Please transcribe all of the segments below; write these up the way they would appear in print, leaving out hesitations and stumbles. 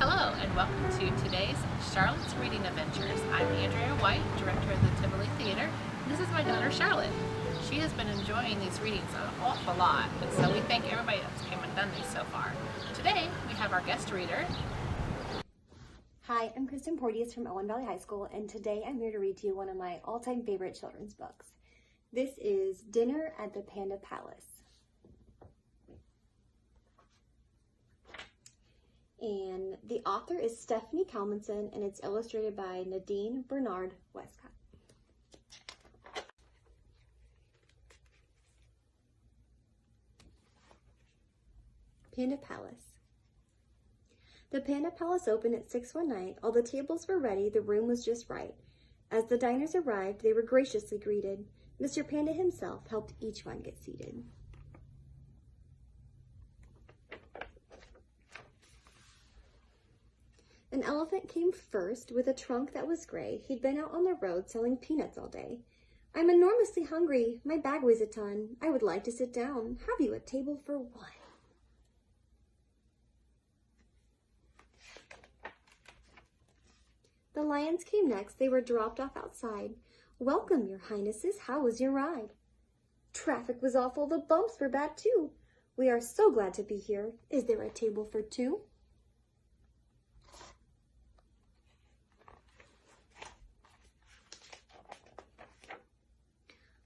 Hello and welcome to today's Charlotte's Reading Adventures. I'm Andrea White, director of the Tivoli Theater, and this is my daughter Charlotte. She has been enjoying these readings an awful lot, and so we thank everybody that's came and done these so far. Today we have our guest reader. Hi, I'm Kristen Portteus from Owen Valley High School, and today I'm here to read to you one of my all-time favorite children's books. This is Dinner at the Panda Palace. And the author is Stephanie Calmenson, and it's illustrated by Nadine Bernard Westcott. Panda Palace. The Panda Palace opened at 6 one night. All the tables were ready, the room was just right. As the diners arrived, they were graciously greeted. Mr. Panda himself helped each one get seated. An elephant came first with a trunk that was gray. He'd been out on the road selling peanuts all day. I'm enormously hungry. My bag weighs a ton. I would like to sit down. Have you a table for one? The lions came next. They were dropped off outside. Welcome, your highnesses. How was your ride? Traffic was awful. The bumps were bad too. We are so glad to be here. Is there a table for two?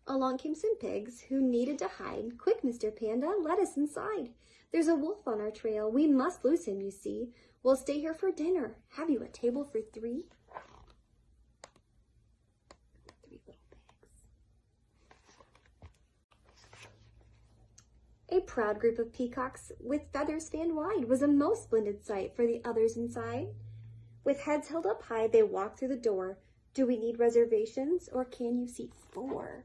Along came some pigs who needed to hide. Quick, Mr. Panda, let us inside. There's a wolf on our trail. We must lose him, you see. We'll stay here for dinner. Have you a table for three? Three little pigs. A proud group of peacocks with feathers fanned wide was a most splendid sight for the others inside. With heads held up high, they walked through the door. Do we need reservations, or can you seat four?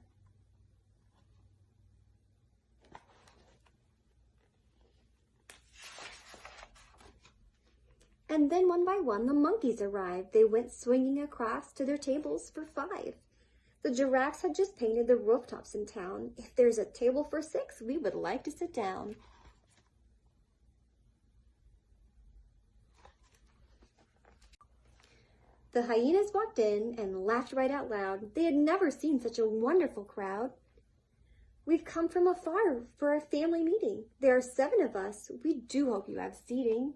And then one by one the monkeys arrived. They went swinging across to their tables for five. The giraffes had just painted the rooftops in town. If there's a table for six, we would like to sit down. The hyenas walked in and laughed right out loud. They had never seen such a wonderful crowd. We've come from afar for a family meeting. There are 7 of us. We do hope you have seating.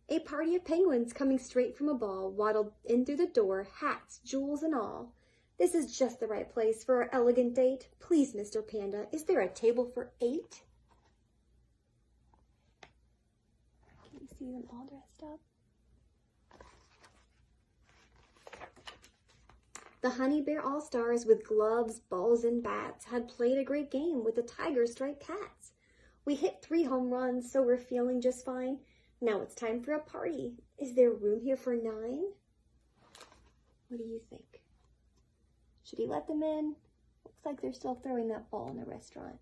A party of penguins coming straight from a ball waddled in through the door, hats, jewels, and all. This is just the right place for our elegant date. Please, Mr. Panda, is there a table for 8? Can you see them all dressed up? The Honey Bear All-Stars with gloves, balls, and bats had played a great game with the tiger striped cats. We hit 3 home runs, so we're feeling just fine. Now it's time for a party. Is there room here for 9? What do you think? Should he let them in? Looks like they're still throwing that ball in the restaurant.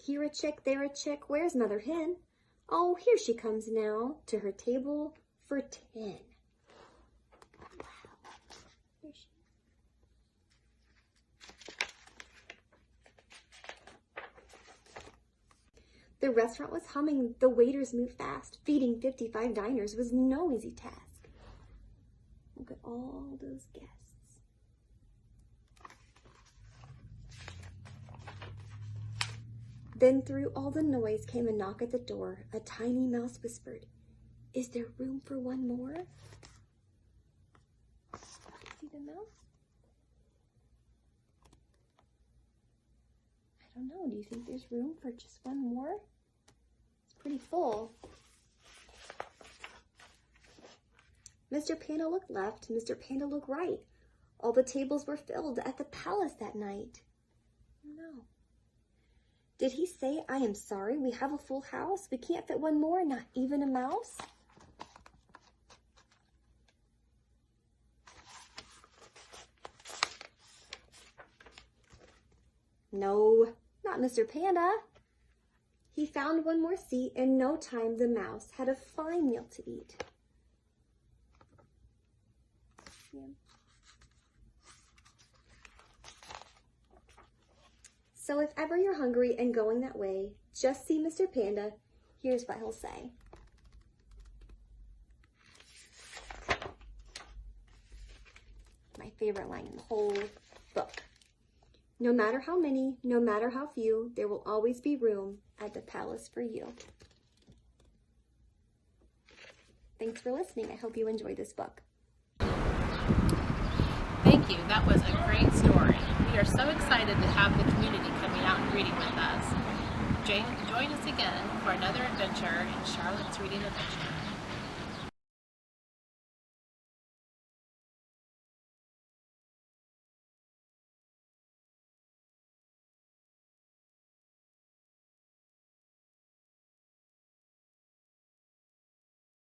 Here a chick, there a chick. Where's Mother Hen? Oh, here she comes now to her table for 10. Wow. Here she is. The restaurant was humming, the waiters moved fast. Feeding 55 diners was no easy task. Look at all those guests. Then through all the noise came a knock at the door. A tiny mouse whispered, "Is there room for one more?" See the mouse? I don't know. Do you think there's room for just one more? It's pretty full. Mr. Panda looked left, Mr. Panda looked right. All the tables were filled at the palace that night. No. Did he say, "I am sorry, we have a full house. We can't fit one more, not even a mouse"? No, not Mr. Panda. He found one more seat. In no time, the mouse had a fine meal to eat. Yeah. So if ever you're hungry and going that way, just see Mr. Panda. Here's what he'll say. My favorite line in the whole book. No matter how many, no matter how few, there will always be room at the palace for you. Thanks for listening. I hope you enjoyed this book. Thank you. That was a great story. We are so excited to have the community coming out and reading with us. Join us again for another adventure in Charlotte's Reading Adventures.